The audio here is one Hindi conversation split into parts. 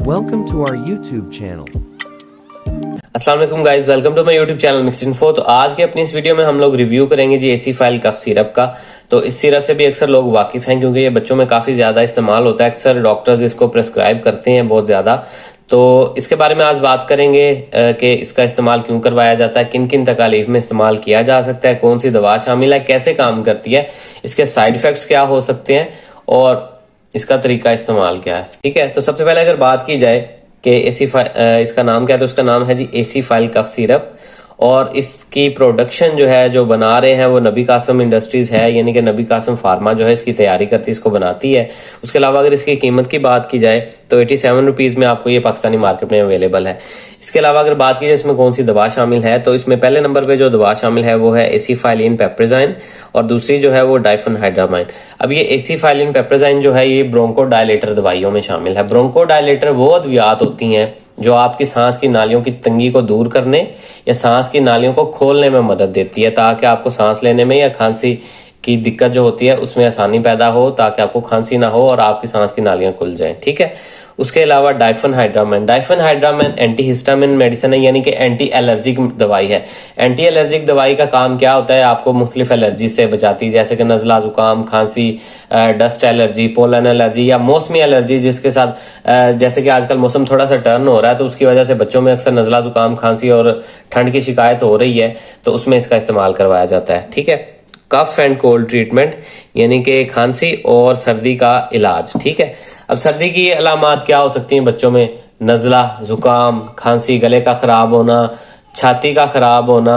Welcome to our YouTube channel. अस्सलाम वालेकुम guys, welcome to my YouTube channel mixed info. तो आज के अपनी इस वीडियो में हम लोग रिव्यू करेंगे जी एसी फाइल कफ सिरप का। तो इस सिरप से भी अक्सर लोग वाकिफ हैं क्योंकि ये बच्चों में काफी ज्यादा इस्तेमाल होता है। अक्सर डॉक्टर्स इसको प्रेस्क्राइब करते हैं बहुत ज्यादा। तो इसके बारे में आज बात करेंगे कि इसका इस्तेमाल क्यों करवाया जाता है, किन किन तकालीफ में इस्तेमाल किया जा सकता है, कौन सी दवा शामिल है, कैसे काम करती है, इसके साइड इफेक्ट्स क्या हो सकते हैं और इसका तरीका इस्तेमाल क्या है। ठीक है, तो सबसे पहले अगर बात की जाए कि इसका नाम क्या है, तो इसका नाम है जी एसी फाइल कफ सिरप। और इसकी प्रोडक्शन जो है, जो बना रहे हैं वो नबी कासम इंडस्ट्रीज है, यानी कि नबी कासम फार्मा जो है इसकी तैयारी करती है, इसको बनाती है। उसके अलावा अगर इसकी कीमत की बात की जाए तो 87 रुपीज में आपको ये पाकिस्तानी मार्केट में अवेलेबल है। इसके अलावा अगर बात की जाए इसमें कौन सी दवा शामिल है, तो इसमें पहले नंबर पे जो दवा शामिल है वो है एसीफाइलिन पेप्रेजाइन और दूसरी जो है वो डाइफेनहाइड्रामाइन। अब ये एसीफाइलिन पेप्रेजाइन जो है ये ब्रोंको डायलेटर दवाइयों में शामिल है। ब्रोंको डायलेटर वो अद्वियात होती हैं जो आपकी सांस की नालियों की तंगी को दूर करने या सांस की नालियों को खोलने में मदद देती है, ताकि आपको सांस लेने में या खांसी की दिक्कत जो होती है उसमें आसानी पैदा हो, ताकि आपको खांसी ना हो और आपकी सांस की नालियां खुल जाएं। ठीक है, उसके अलावा डाइफेनहाइड्रामाइन एंटी हिस्टामिन मेडिसिन है, यानी कि एंटी एलर्जिक दवाई है। एंटी एलर्जिक दवाई का काम क्या होता है, आपको मुख्तलिफ एलर्जी से बचाती है, जैसे कि नजला, जुकाम, खांसी, डस्ट एलर्जी, पोलन एलर्जी या मौसमी एलर्जी, जिसके साथ जैसे कि आजकल मौसम थोड़ा सा टर्न हो रहा है तो उसकी वजह से बच्चों में अक्सर नजला, जुकाम, खांसी और ठंड की शिकायत हो रही है, तो उसमें इसका इस्तेमाल करवाया जाता है। ठीक है, कफ एंड कोल्ड ट्रीटमेंट, यानी कि खांसी और सर्दी का इलाज। ठीक है, अब सर्दी की अलामात क्या हो सकती हैं बच्चों में, नजला, जुकाम, खांसी, गले का खराब होना, छाती का खराब होना,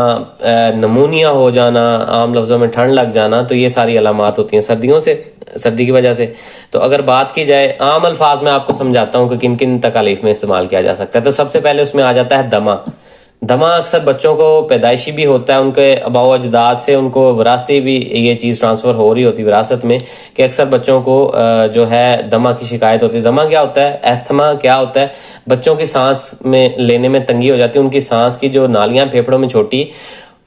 नमूनिया हो जाना, आम लफ्जों में ठंड लग जाना, तो ये सारी अलामात होती हैं सर्दी की वजह से। तो अगर बात की जाए आम अल्फाज में आपको समझाता हूँ कि किन किन तकालीफ में इस्तेमाल किया जा सकता है। तो सबसे पहले उसमें आ जाता है दमा अक्सर बच्चों को पैदाइशी भी होता है, उनके अबाव अजदाद से उनको विरासती भी ये चीज ट्रांसफर हो रही होती है विरासत में, कि अक्सर बच्चों को जो है दमा की शिकायत होती है। दमा क्या होता है, एस्थमा क्या होता है, बच्चों की सांस में लेने में तंगी हो जाती है, उनकी सांस की जो नालियां फेफड़ों में छोटी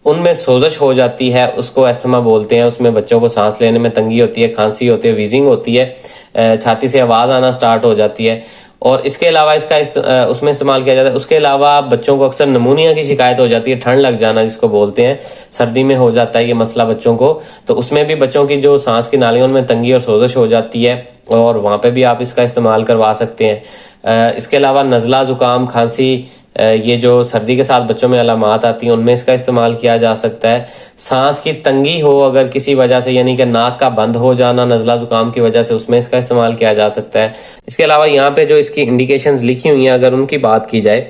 उनमें सोजश हो जाती है, उसको एस्थमा बोलते हैं। उसमें बच्चों को सांस लेने में तंगी होती है, खांसी होती है, वीजिंग होती है, छाती से आवाज आना स्टार्ट हो जाती है। और इसके अलावा इसका उसमें इस्तेमाल किया जाता है। उसके अलावा बच्चों को अक्सर नमूनिया की शिकायत हो जाती है, ठंड लग जाना जिसको बोलते हैं, सर्दी में हो जाता है ये मसला बच्चों को, तो उसमें भी बच्चों की जो सांस की नालियों में तंगी और सोजश हो जाती है और वहां पे भी आप इसका इस्तेमाल करवा सकते हैं। इसके अलावा नजला, जुकाम, खांसी, ये जो सर्दी के साथ बच्चों में अलामात आती हैं उनमें इसका इस्तेमाल किया जा सकता है। सांस की तंगी हो अगर किसी वजह से, यानी कि नाक का बंद हो जाना नजला जुकाम की वजह से, उसमें इसका इस्तेमाल किया जा सकता है। इसके अलावा यहाँ पे जो इसकी इंडिकेशंस लिखी हुई हैं अगर उनकी बात की जाए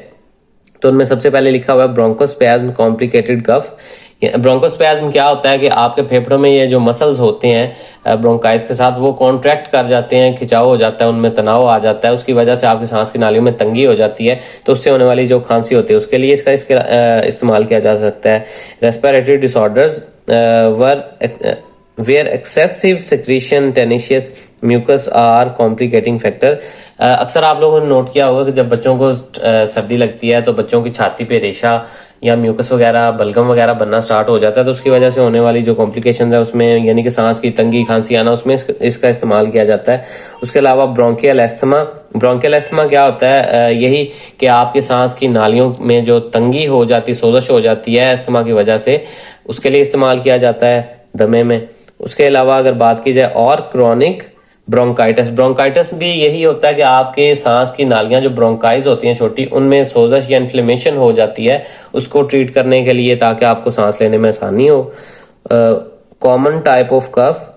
तो उनमें सबसे पहले लिखा हुआ है ब्रोंकोस्पैज्म कॉम्प्लिकेटेड कफ। ब्रोंकोस्पैज्म क्या होता है कि आपके फेफड़ों में ये जो मसल्स होते हैं ब्रोंकाइस के साथ वो कॉन्ट्रैक्ट कर जाते हैं, खिंचाव हो जाता है, उनमें तनाव आ जाता है, उसकी वजह से आपकी सांस की नालियों में तंगी हो जाती है, तो उससे होने वाली जो खांसी होती है उसके लिए इसका इस्तेमाल किया जा सकता है। Respiratory disorders where excessive secretion tenacious mucus are complicating factor। अक्सर आप लोगों ने नोट किया होगा कि जब बच्चों को सर्दी लगती है तो बच्चों की छाती पे रेशा या म्यूकस वगैरह, बलगम वगैरह बनना स्टार्ट हो जाता है, तो उसकी वजह से होने वाली जो कॉम्प्लिकेशन है उसमें, यानी कि सांस की तंगी, खांसी आना, उसमें इसका इस्तेमाल किया जाता है। उसके अलावा ब्रोंकियल एस्थमा क्या होता है, यही कि आपके सांस की नालियों में जो तंगी हो जाती, सोजश हो जाती है एस्थमा की वजह से, उसके लिए इस्तेमाल किया जाता है दमे में। उसके अलावा अगर बात की जाए और क्रोनिक ब्रोंकाइटिस भी यही होता है कि आपके सांस की नालियां जो ब्रोंकाइज होती हैं छोटी, उनमें सोजश या इन्फ्लेमेशन हो जाती है, उसको ट्रीट करने के लिए ताकि आपको सांस लेने में आसानी हो। कॉमन टाइप ऑफ कफ,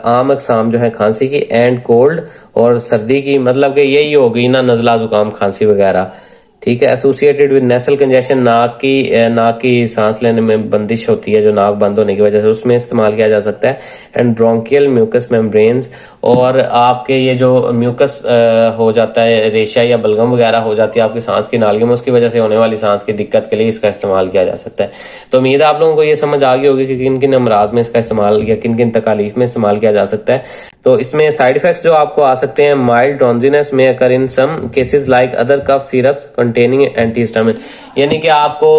आम अकसाम जो है खांसी की, एंड कोल्ड और सर्दी की, मतलब कि यही होगी ना नजला, जुकाम, खांसी वगैरह। ठीक है, एसोसिएटेड विद नेसल कंजेशन, नाक की सांस लेने में बंदिश होती है जो नाक बंद होने की वजह से, उसमें इस्तेमाल किया जा सकता है। एंड ब्रोंकियल म्यूकस मेम्ब्रेन्स, और आपके ये जो म्यूकस हो जाता है, रेशा या बलगम वगैरह हो जाती है आपकी सांस की नालियों में, उसकी वजह से होने वाली सांस की दिक्कत के लिए इसका इस्तेमाल किया जा सकता है। तो उम्मीद है आप लोगों को ये समझ आ गई होगी कि किन किन अमराज में इसका इस्तेमाल या किन किन तकालीफ में इस्तेमाल किया जा सकता है। तो इसमें साइड इफेक्ट्स जो आपको आ सकते हैं, माइल्ड ड्राउजीनेस में अकर इन सम केसेस लाइक अदर कफ सिरप्स कंटेनिंग एंटीहिस्टामिन, यानी कि आपको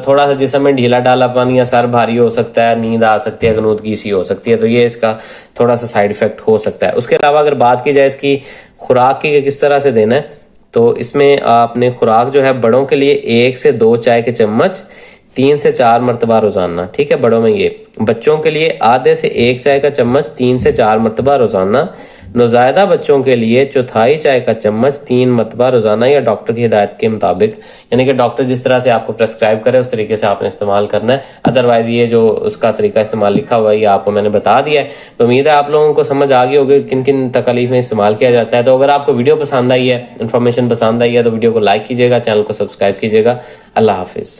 थोड़ा सा जिस्म में ढीला ढालापन या सर भारी हो सकता है, नींद आ सकती है, गनूदगी सी हो सकती है, तो ये इसका थोड़ा सा साइड इफेक्ट हो सकता है। उसके अलावा अगर बात की जाए इसकी खुराक की किस तरह से देना है, तो इसमें आपने खुराक जो है बड़ों के लिए 1 से 2 चाय के चम्मच 3 से 4 मरतबा रोजाना, ठीक है, बड़ों में ये। बच्चों के लिए आधे से 1 चाय का चम्मच 3 से 4 मरतबा रोजाना। नौज़ायदा बच्चों के लिए चौथाई चाय का चम्मच 3 मरतबा रोजाना, या डॉक्टर की हिदायत के मुताबिक, यानी कि डॉक्टर जिस तरह से आपको प्रेस्क्राइब करे उस तरीके से आपने इस्तेमाल करना है। अदरवाइज ये जो उसका तरीका इस्तेमाल लिखा हुआ है ये आपको मैंने बता दिया है। तो उम्मीद है आप लोगों को समझ आ गई होगी किन किन तकलीफ में इस्तेमाल किया जाता है। तो अगर आपको वीडियो पसंद आई है, इन्फॉर्मेशन पसंद आई है, तो वीडियो को लाइक कीजिएगा, चैनल को सब्सक्राइब कीजिएगा। अल्लाह हाफिज।